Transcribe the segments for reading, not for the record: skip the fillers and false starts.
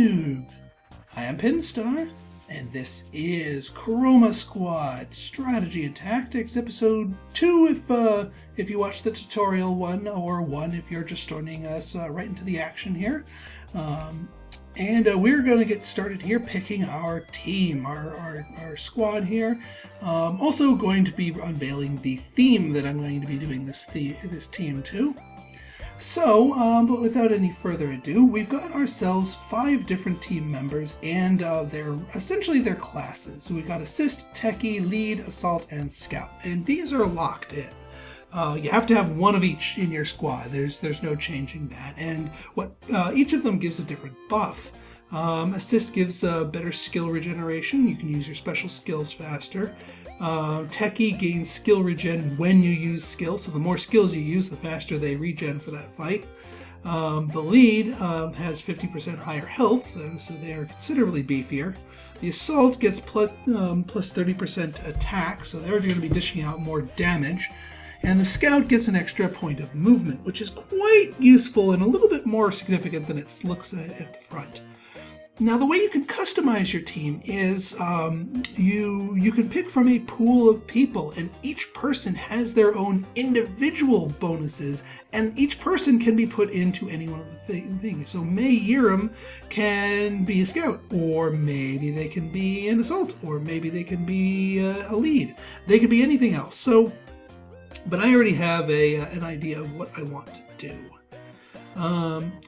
YouTube! I am Pinstar, and this is Chroma Squad Strategy and Tactics Episode 2 if you watch the tutorial one, or 1 if you're just joining us right into the action here. We're going to get started here picking our team, our squad here. Also going to be unveiling the theme that I'm going to be doing this team to. So, but without any further ado, we've got ourselves 5 different team members, and they're essentially their classes. We've got Assist, Techie, Lead, Assault, and Scout, and these are locked in. You have to have one of each in your squad. There's no changing that, and what each of them gives a different buff. Assist gives better skill regeneration. You can use your special skills faster. Techie gains skill regen when you use skills, so the more skills you use, the faster they regen for that fight. The Lead has 50% higher health, so they are considerably beefier. The Assault gets plus 30% attack, so they're going to be dishing out more damage. And the Scout gets an extra point of movement, which is quite useful and a little bit more significant than it looks at the front. Now, the way you can customize your team is you can pick from a pool of people, and each person has their own individual bonuses, and each person can be put into any one of the things. So May Yiram can be a Scout, or maybe they can be an Assault, or maybe they can be a Lead. They could be anything else. So, but I already have an idea of what I want to do.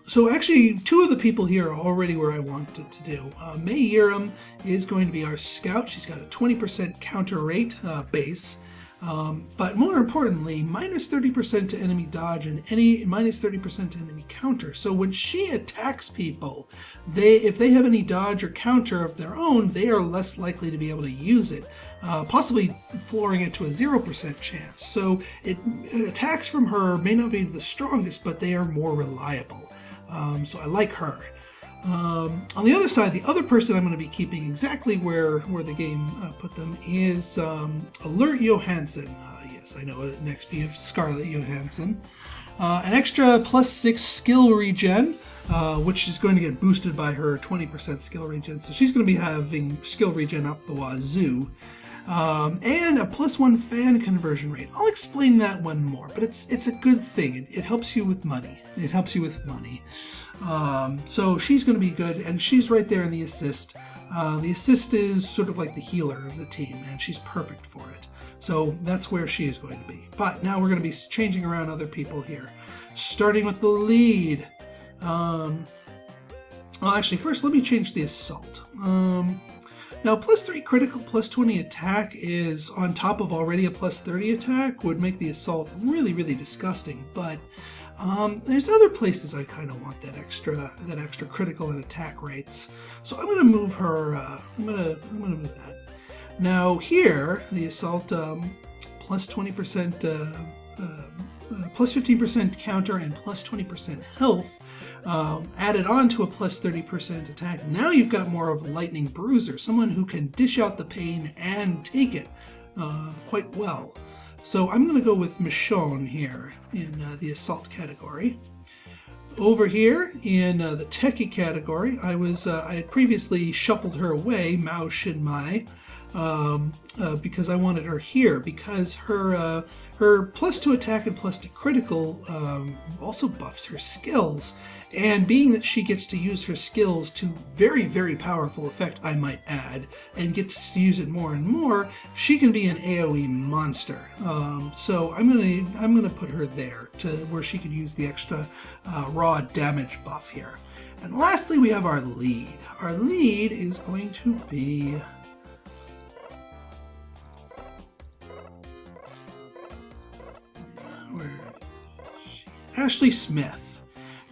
So actually, 2 of the people here are already where I wanted to do. May Yiram is going to be our Scout. She's got a 20% counter rate base, but more importantly, minus 30% to enemy dodge and minus 30% to enemy counter. So when she attacks people, if they have any dodge or counter of their own, they are less likely to be able to use it, possibly flooring it to a 0% chance. So attacks from her may not be the strongest, but they are more reliable. So I like her. On the other side, the other person I'm going to be keeping exactly where the game put them is Alert Johansson. Yes, I know, an XP of Scarlet Johansson. An extra plus 6 skill regen, which is going to get boosted by her 20% skill regen. So she's going to be having skill regen up the wazoo. And a plus 1 fan conversion rate. I'll explain that one more, but it's a good thing. It helps you with money. It helps you with money. So she's going to be good, and she's right there in the assist. The assist is sort of like the healer of the team, and she's perfect for it. So that's where she is going to be. But now we're going to be changing around other people here. Starting with the Lead. Well, actually, first let me change the Assault. Now, plus 3 critical, plus 20 attack is on top of already a plus 30 attack, would make the Assault really, really disgusting. But there's other places I kind of want that extra critical and attack rates. So I'm going to move her. I'm going to move that. Now here, the Assault plus 20%, plus 15% counter and plus 20% health. Added on to a plus 30% attack. Now you've got more of a lightning bruiser, someone who can dish out the pain and take it quite well. So I'm going to go with Michonne here in the Assault category. Over here in the Techie category, I had previously shuffled her away, Mao Shinmai, because I wanted her here, because her plus 2 attack and plus 2 critical also buffs her skills, and being that she gets to use her skills to very, very powerful effect, I might add, and gets to use it more and more, she can be an AoE monster. So I'm gonna put her there to where she could use the extra raw damage buff here. And lastly, we have our Lead. Our Lead is going to be Ashley Smith.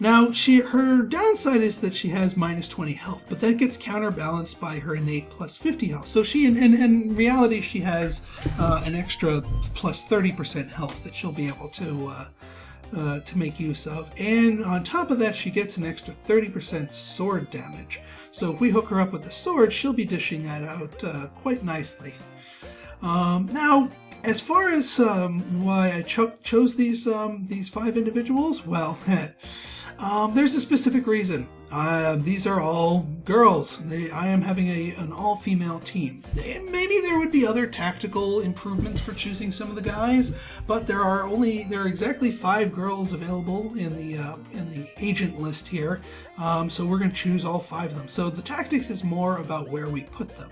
Now, her downside is that she has minus 20 health, but that gets counterbalanced by her innate plus 50 health. So she, in reality, she has an extra plus 30% health that she'll be able to make use of. And on top of that, she gets an extra 30% sword damage. So if we hook her up with the sword, she'll be dishing that out quite nicely. Now, as far as why I chose these 5 individuals, well, There's a specific reason. These are all girls. I am having an all-female team. Maybe there would be other tactical improvements for choosing some of the guys, but there are exactly 5 girls available in the agent list here. So we're going to choose all 5 of them. So the tactics is more about where we put them.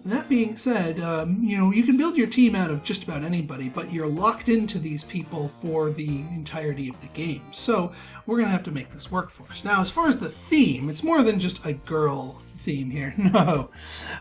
That being said, you can build your team out of just about anybody, but you're locked into these people for the entirety of the game. So we're going to have to make this work for us. Now, as far as the theme, it's more than just a girl theme here. No.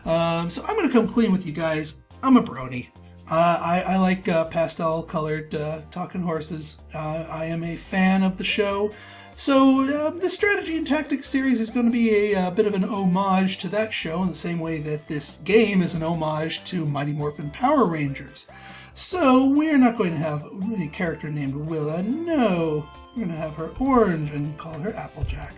So I'm going to come clean with you guys. I'm a brony. I like pastel-colored talking horses. I am a fan of the show. So this Strategy and Tactics series is going to be a bit of an homage to that show in the same way that this game is an homage to Mighty Morphin Power Rangers. So we're not going to have a character named Willa, no. We're going to have her orange and call her Applejack.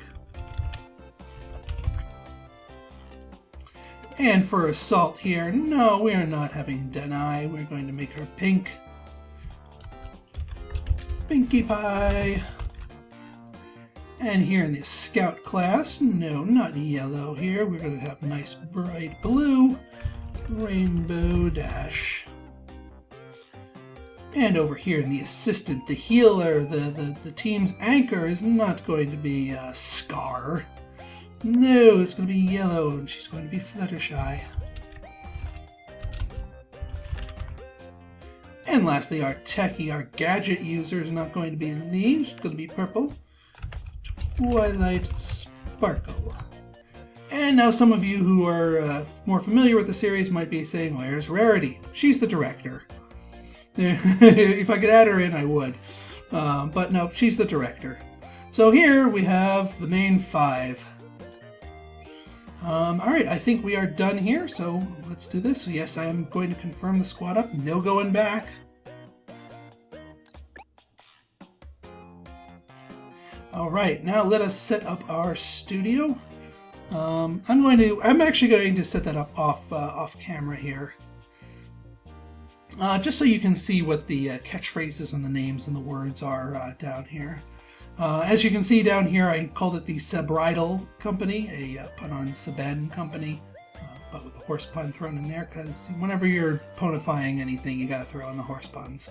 And for Assault here, no, we are not having Denai. We're going to make her pink. Pinkie Pie. And here in the Scout class, no, not yellow here. We're going to have nice bright blue. Rainbow Dash. And over here in the Assistant, the Healer, the team's anchor is not going to be Scar. No, it's going to be yellow, and she's going to be Fluttershy. And lastly, our techie, our gadget user is not going to be Lee. She's going to be purple. Twilight Sparkle. And now some of you who are more familiar with the series might be saying, where's Rarity? She's the director. If I could add her in, I would. But no, she's the director. So here we have the main 5. Alright, I think we are done here, so let's do this. So yes, I am going to confirm the squad up. No going back. Alright, now let us set up our studio. I'm actually going to set that up off camera here. Just so you can see what the catchphrases and the names and the words are down here. As you can see down here, I called it the Sebridal Company, a pun on Seben Company, but with a horse pun thrown in there, because whenever you're ponifying anything, you gotta throw in the horse puns.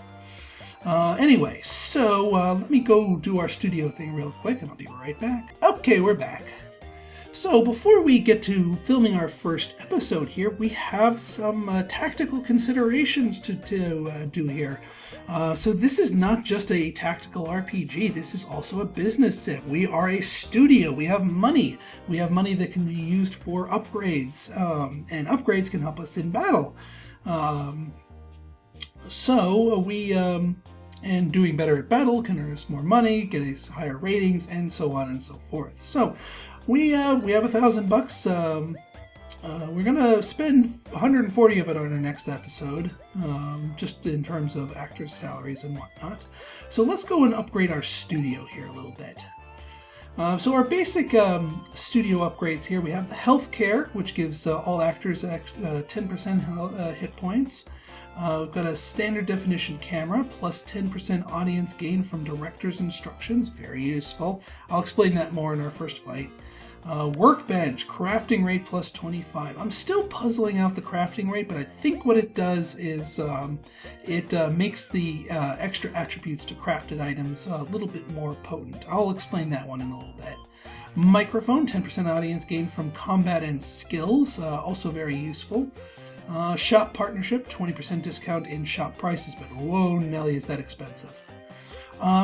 Anyway, so let me go do our studio thing real quick, and I'll be right back. Okay, we're back. So before we get to filming our first episode here, we have some tactical considerations to do here. So this is not just a tactical RPG, this is also a business sim. We are a studio, we have money. We have money that can be used for upgrades, and upgrades can help us in battle. And doing better at battle can earn us more money, get us higher ratings, and so on and so forth. So we have $1,000. We're gonna spend 140 of it on our next episode, just in terms of actors' salaries and whatnot. So let's go and upgrade our studio here a little bit. So our basic studio upgrades here, we have the healthcare, which gives all actors 10% hit points. We've got a standard definition camera, plus 10% audience gain from director's instructions, very useful. I'll explain that more in our first fight. Workbench, crafting rate plus 25. I'm still puzzling out the crafting rate, but I think what it does is it makes the extra attributes to crafted items a little bit more potent. I'll explain that one in a little bit. Microphone, 10% audience gain from combat and skills, also very useful. Shop partnership, 20% discount in shop prices, but whoa, Nelly, is that expensive.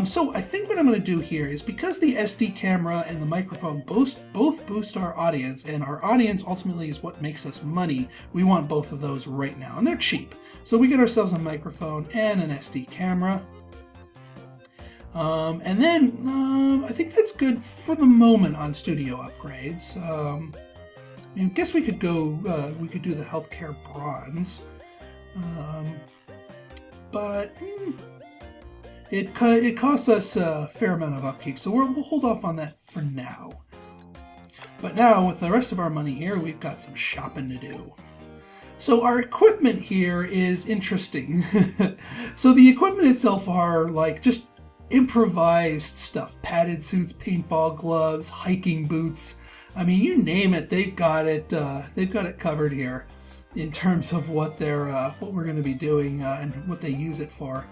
So I think what I'm going to do here is, because the SD camera and the microphone both boost our audience, and our audience ultimately is what makes us money, we want both of those right now, and they're cheap. So we get ourselves a microphone and an SD camera. And then I think that's good for the moment on studio upgrades. I guess we could go, we could do the healthcare bronze, but it costs us a fair amount of upkeep, so we'll hold off on that for now. But now, with the rest of our money here, we've got some shopping to do. So our equipment here is interesting. So the equipment itself are like just improvised stuff. Padded suits, paintball gloves, hiking boots. I mean, you name it, they've got it covered here in terms of what we're going to be doing and what they use it for.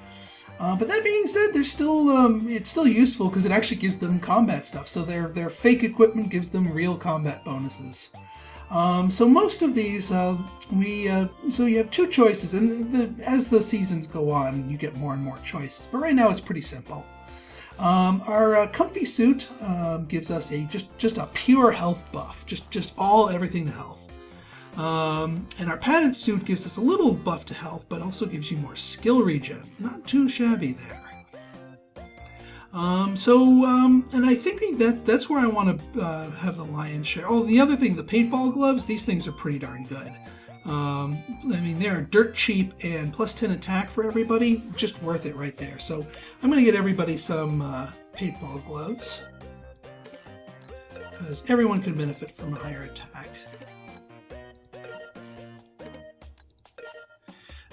But that being said, they're still it's still useful because it actually gives them combat stuff. So their fake equipment gives them real combat bonuses. So most of these, so you have two choices, and as the seasons go on, you get more and more choices. But right now, it's pretty simple. Our comfy suit gives us just a pure health buff, just everything to health. And our padded suit gives us a little buff to health, but also gives you more skill regen. Not too shabby there. And I think that's where I want to have the lion's share. Oh, the other thing, the paintball gloves, these things are pretty darn good. I mean, they're dirt cheap and plus 10 attack for everybody. Just worth it right there. So I'm going to get everybody some paintball gloves, because everyone can benefit from a higher attack.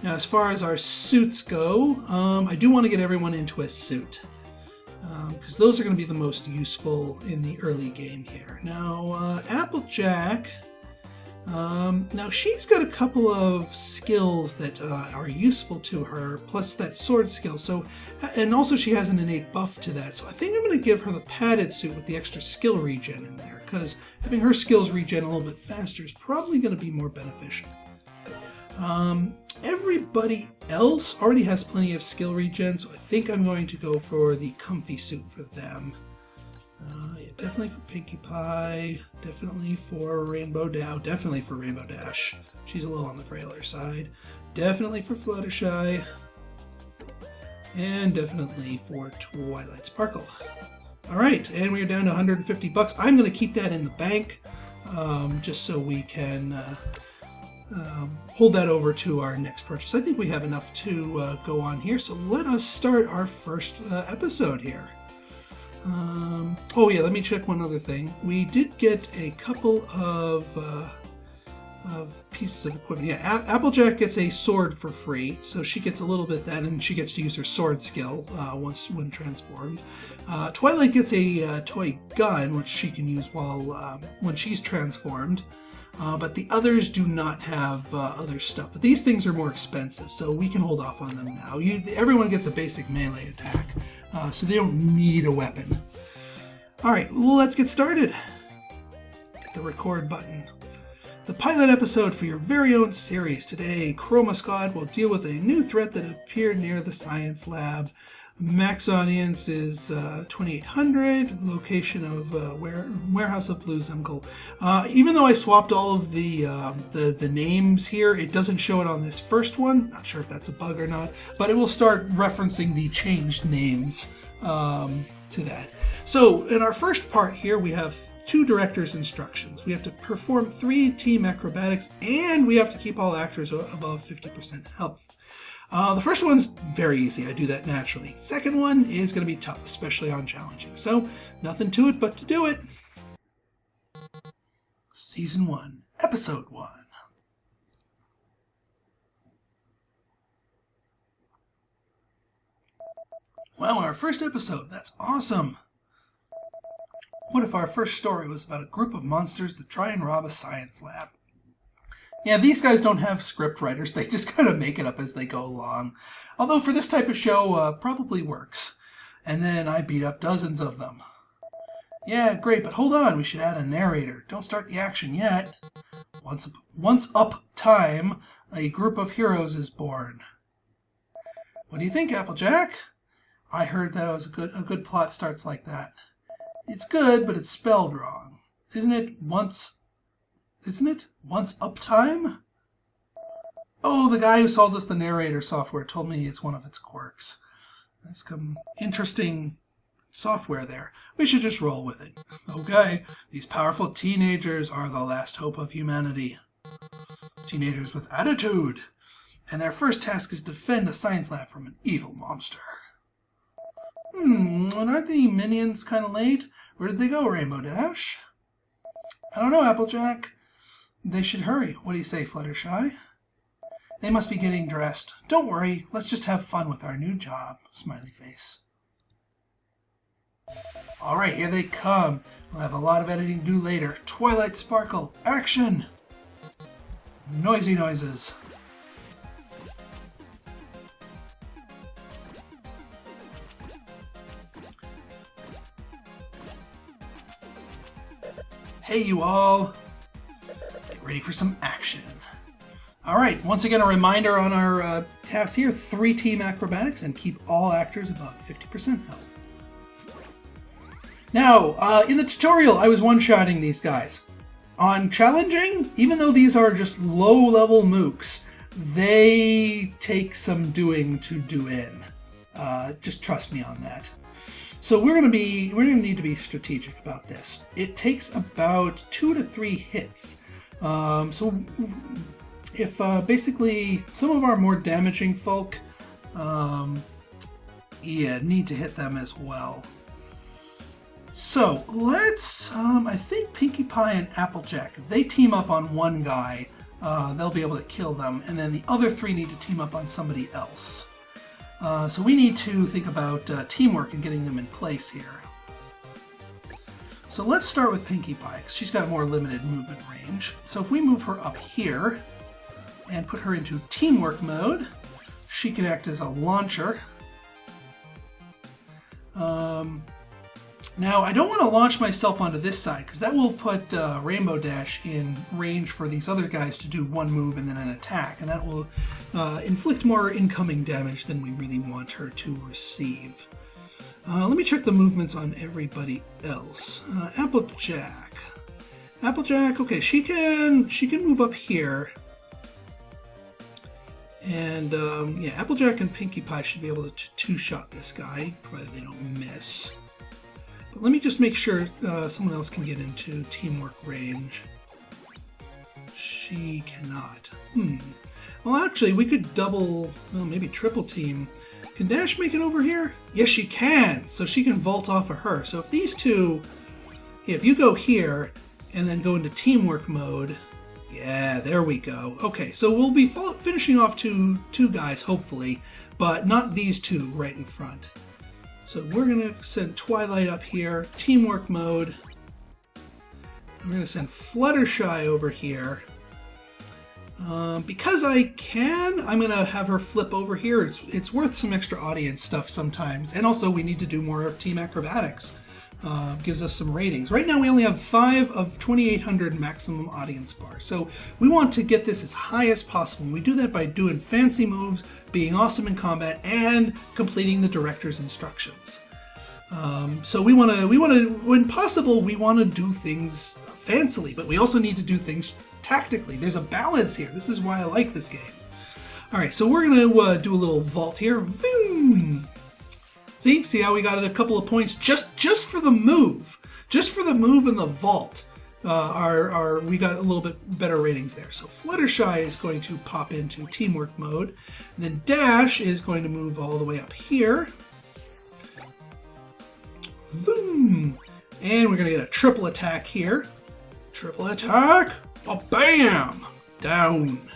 Now, as far as our suits go, I do want to get everyone into a suit, because those are going to be the most useful in the early game here. Now, Applejack, now she's got a couple of skills that are useful to her, plus that sword skill. So, and also she has an innate buff to that. So I think I'm going to give her the padded suit with the extra skill regen in there, because having her skills regen a little bit faster is probably going to be more beneficial. Everybody else already has plenty of skill regen, so I think I'm going to go for the comfy suit for them. Yeah, definitely for Pinkie Pie, definitely for Rainbow Dash. She's a little on the frailer side. Definitely for Fluttershy, and definitely for Twilight Sparkle. Alright, and we're down to 150 bucks. I'm going to keep that in the bank, just so we can hold that over to our next purchase. I think we have enough to go on here, so let us start our first episode here. Oh yeah, let me check one other thing. We did get a couple of pieces of equipment. Yeah, Applejack gets a sword for free, so she gets a little bit of that, and she gets to use her sword skill when transformed. Twilight gets a toy gun, which she can use when she's transformed. But the others do not have other stuff. But these things are more expensive, so we can hold off on them now. Everyone gets a basic melee attack, so they don't need a weapon. Alright, well, let's get started. Hit the record button. The pilot episode for your very own series. Today, Chroma Squad will deal with a new threat that appeared near the science lab. Max audience is 2,800. Location of Warehouse of Blue's Uncle. Even though I swapped all of the names here, it doesn't show it on this first one. Not sure if that's a bug or not, but it will start referencing the changed names to that. So in our first part here, we have 2 director's instructions. We have to perform 3 team acrobatics, and we have to keep all actors above 50% health. The first one's very easy. I do that naturally. Second one is going to be tough, especially on challenging. So, nothing to it but to do it. Season 1, Episode 1. Wow, our first episode. That's awesome. What if our first story was about a group of monsters that try and rob a science lab? Yeah, these guys don't have script writers. They just kind of make it up as they go along. Although for this type of show, probably works. And then I beat up dozens of them. Yeah, great, but hold on. We should add a narrator. Don't start the action yet. Once up time, a group of heroes is born. What do you think, Applejack? I heard that was a good plot starts like that. It's good, but it's spelled wrong. Isn't it once uptime? Oh, the guy who sold us the narrator software told me it's one of its quirks. That's some interesting software there. We should just roll with it. Okay, these powerful teenagers are the last hope of humanity. Teenagers with attitude. And their first task is to defend a science lab from an evil monster. And aren't the minions kind of late? Where did they go, Rainbow Dash? I don't know, Applejack. They should hurry. What do you say, Fluttershy? They must be getting dressed. Don't worry. Let's just have fun with our new job. Smiley face. All right, here they come. We'll have a lot of editing to do later. Twilight Sparkle, action! Noisy noises. Hey, you all. Get ready for some action. All right, once again, a reminder on our task here, 3 team acrobatics and keep all actors above 50% health. Now, in the tutorial, I was one-shotting these guys. On challenging, even though these are just low-level mooks, they take some doing to do in. Just trust me on that. So we're gonna need to be strategic about this. It takes about 2 to 3 hits. So if basically some of our more damaging folk, need to hit them as well. So let's, I think Pinkie Pie and Applejack, if they team up on one guy, they'll be able to kill them, and then the other 3 need to team up on somebody else. So we need to think about teamwork and getting them in place here. So let's start with Pinkie Pie, because she's got more limited movement range. So if we move her up here and put her into teamwork mode, she can act as a launcher. Now, I don't want to launch myself onto this side, because that will put Rainbow Dash in range for these other guys to do one move and then an attack, and that will inflict more incoming damage than we really want her to receive. Let me check the movements on everybody else. Applejack. Applejack, okay, she can move up here. And yeah, Applejack and Pinkie Pie should be able to two-shot this guy, provided they don't miss. But let me just make sure someone else can get into teamwork range. She cannot. Well, actually, we could double, well, maybe triple team. Can Dash make it over here? Yes, she can! So she can vault off of her. So if these two, if you go here and then go into teamwork mode, yeah, there we go. Okay, so we'll be finishing off two guys, hopefully, but not these 2 right in front. So we're going to send Twilight up here, teamwork mode. We're going to send Fluttershy over here. Because I can, I'm going to have her flip over here. It's worth some extra audience stuff sometimes. And also we need to do more team acrobatics. Gives us some ratings. Right now we only have 5 of 2,800 maximum audience bars. So we want to get this as high as possible. And we do that by doing fancy moves, being awesome in combat, and completing the director's instructions. So we want to, when possible, we want to do things fancily, but we also need to do things tactically. There's a balance here. This is why I like this game. All right, so we're going to do a little vault here. Boom! See how we got it a couple of points just for the move, just for the move and the vault. We got a little bit better ratings there. So Fluttershy is going to pop into teamwork mode, and then Dash is going to move all the way up here. Boom! And we're going to get a triple attack here. Triple attack! Oh, bam! Down.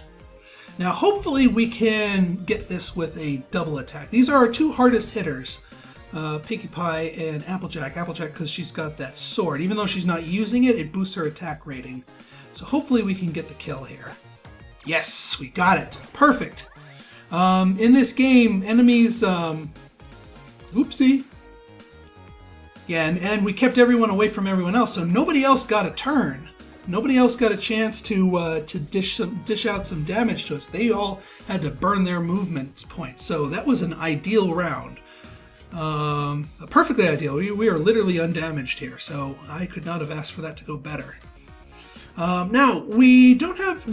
Now hopefully we can get this with a double attack. These are our 2 hardest hitters. Pinkie Pie and Applejack. Applejack because she's got that sword. Even though she's not using it, it boosts her attack rating. So hopefully we can get the kill here. Yes, we got it. Perfect. In this game, enemies... Oopsie. Yeah, and we kept everyone away from everyone else, so nobody else got a turn. Nobody else got a chance to dish out some damage to us. They all had to burn their movement points. So that was an ideal round. Perfectly ideal. We are literally undamaged here, so I could not have asked for that to go better. Now we don't have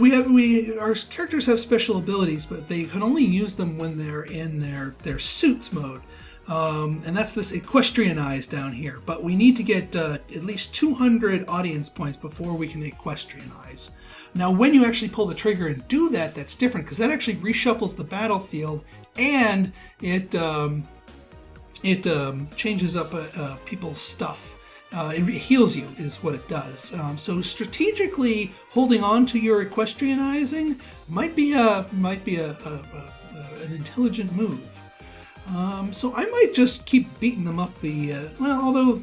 our characters have special abilities, but they can only use them when they're in their suits mode, and that's this equestrianize down here. But we need to get at least 200 audience points before we can equestrianize. Now, when you actually pull the trigger and do that, that's different because that actually reshuffles the battlefield and it changes up people's stuff. It heals you is what it does. So strategically holding on to your equestrianizing might be an intelligent move. So I might just keep beating them up well, although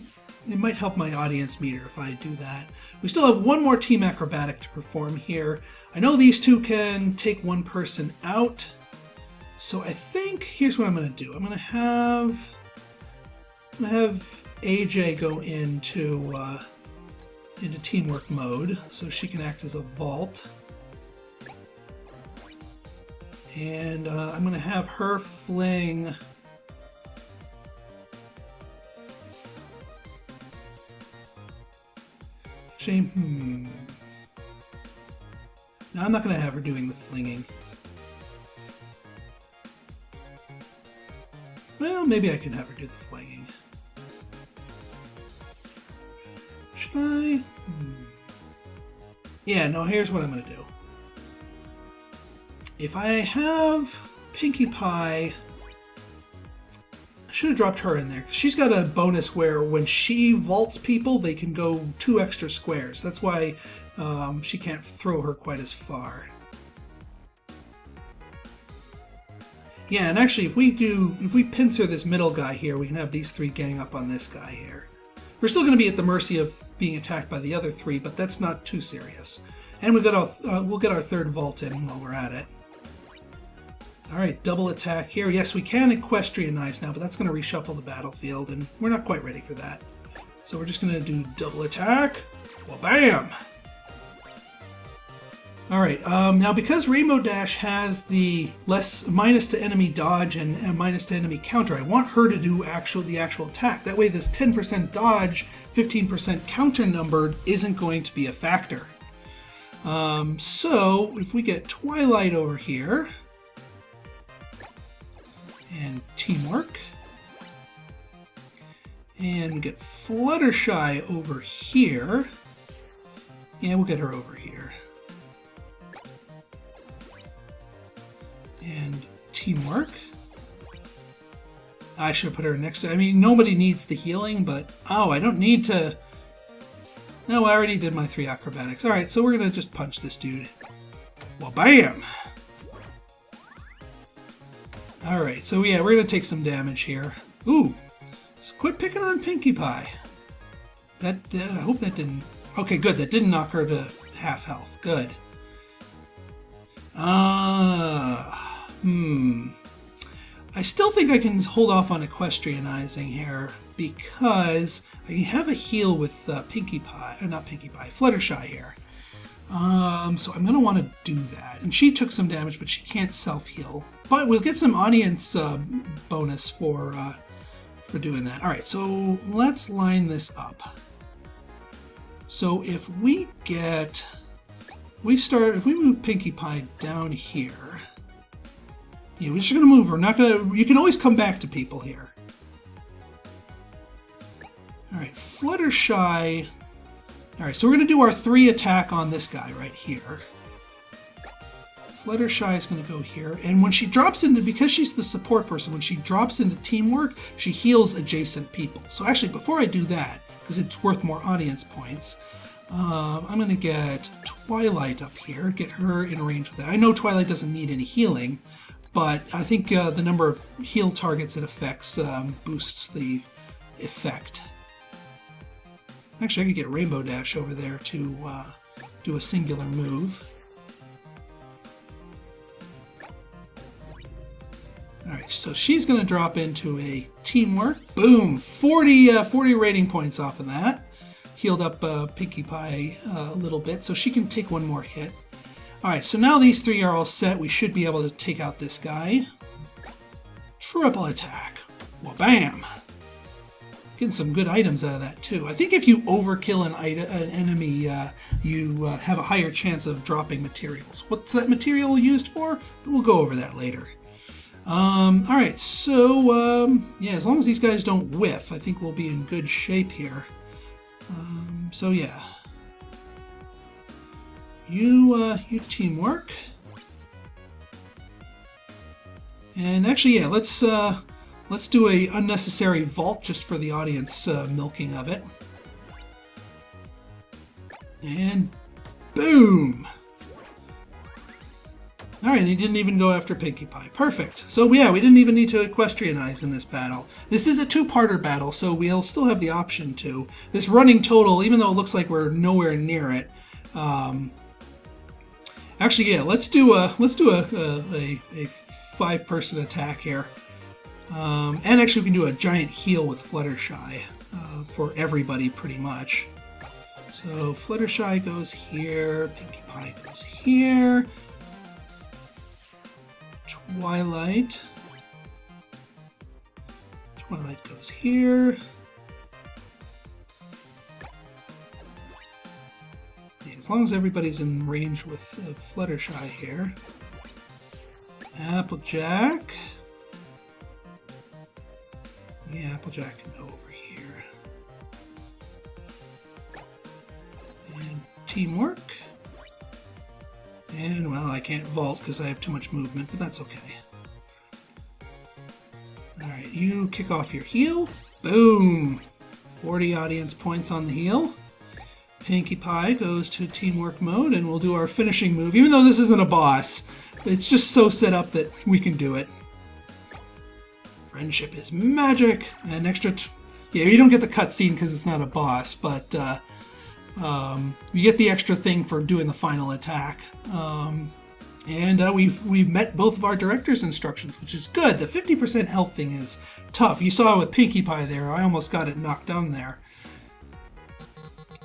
it might help my audience meter if I do that. We still have one more team acrobatic to perform here. I know these two can take one person out. So I think here's what I'm going to do. I'm going to have AJ go into teamwork mode so she can act as a vault. And I'm going to have her fling No, I'm not going to have her doing the flinging. Well, maybe I can have her do the flinging. Should I? Yeah, no, here's what I'm going to do. If I have Pinkie Pie, I should have dropped her in there. She's got a bonus where when she vaults people, they can go 2 extra squares. That's why she can't throw her quite as far. Yeah, and actually, if we pincer this middle guy here, we can have these 3 gang up on this guy here. We're still going to be at the mercy of being attacked by the other 3, but that's not too serious. And we'll get our 3rd vault in while we're at it. All right, double attack here. Yes, we can equestrianize now, but that's going to reshuffle the battlefield, and we're not quite ready for that. So we're just going to do double attack. Well, bam! All right, now because Rainbow Dash has the minus to enemy dodge and minus to enemy counter, I want her to do the actual attack. That way this 10% dodge, 15% counter number isn't going to be a factor. So if we get Twilight over here, and Teamwork, and we get Fluttershy over here, yeah, we'll get her over here. And Teamwork. I should have put her next to... I mean, nobody needs the healing, but... Oh, I don't need to... No, I already did my 3 acrobatics. Alright, so we're going to just punch this dude. Well, bam! Alright, so yeah, we're going to take some damage here. Ooh! So quit picking on Pinkie Pie. I hope that didn't... Okay, good. That didn't knock her to half health. Good. I still think I can hold off on equestrianizing here because I have a heal with Pinkie Pie, or not Pinkie Pie, Fluttershy here. So I'm going to want to do that. And she took some damage, but she can't self-heal. But we'll get some audience bonus for doing that. All right, so let's line this up. So if we move Pinkie Pie down here, yeah, we're just going to move her. You can always come back to people here. All right, Fluttershy. All right, so we're going to do our 3 attack on this guy right here. Fluttershy is going to go here, and when she drops into, because she's the support person, when she drops into Teamwork, she heals adjacent people. So actually, before I do that, because it's worth more audience points, I'm going to get Twilight up here, get her in range with that. I know Twilight doesn't need any healing, but I think the number of heal targets it affects boosts the effect. Actually, I could get Rainbow Dash over there to do a singular move. Alright, so she's going to drop into a Teamwork. Boom! 40 rating points off of that. Healed up Pinkie Pie a little bit, so she can take one more hit. Alright, so now these 3 are all set. We should be able to take out this guy. Triple attack. Well, bam! Getting some good items out of that, too. I think if you overkill an enemy, you have a higher chance of dropping materials. What's that material used for? We'll go over that later. Alright, so, yeah, as long as these guys don't whiff, I think we'll be in good shape here. So, yeah. You Teamwork. And actually, yeah, let's do a unnecessary vault just for the audience milking of it. And boom! All right, he didn't even go after Pinkie Pie. Perfect. So yeah, we didn't even need to equestrianize in this battle. This is a two-parter battle, so we'll still have the option to. This running total, even though it looks like we're nowhere near it. Actually, yeah, let's do a 5-person attack here. And actually, we can do a giant heal with Fluttershy for everybody, pretty much. So Fluttershy goes here, Pinkie Pie goes here. Twilight goes here. Yeah, as long as everybody's in range with Fluttershy here. Applejack. Yeah, Applejack can go over here. And Teamwork. And, well, I can't vault because I have too much movement, but that's okay. Alright, you kick off your heal. Boom! 40 audience points on the heal. Pinkie Pie goes to teamwork mode, and we'll do our finishing move. Even though this isn't a boss, it's just so set up that we can do it. Friendship is magic! And extra... yeah, you don't get the cutscene because it's not a boss, but... you get the extra thing for doing the final attack. We've met both of our director's instructions, which is good. The 50% health thing is tough. You saw with Pinkie Pie there. I almost got it knocked down there.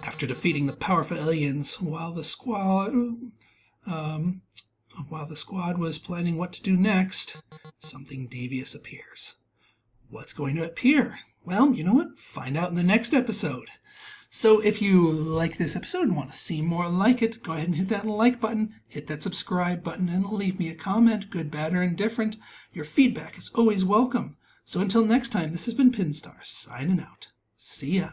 After defeating the powerful aliens, while the squad was planning what to do next, something devious appears. What's going to appear? Well, you know what? Find out in the next episode. So if you like this episode and want to see more like it, go ahead and hit that like button, hit that subscribe button, and leave me a comment, good, bad, or indifferent. Your feedback is always welcome. So until next time, this has been Pinstar, signing out. See ya.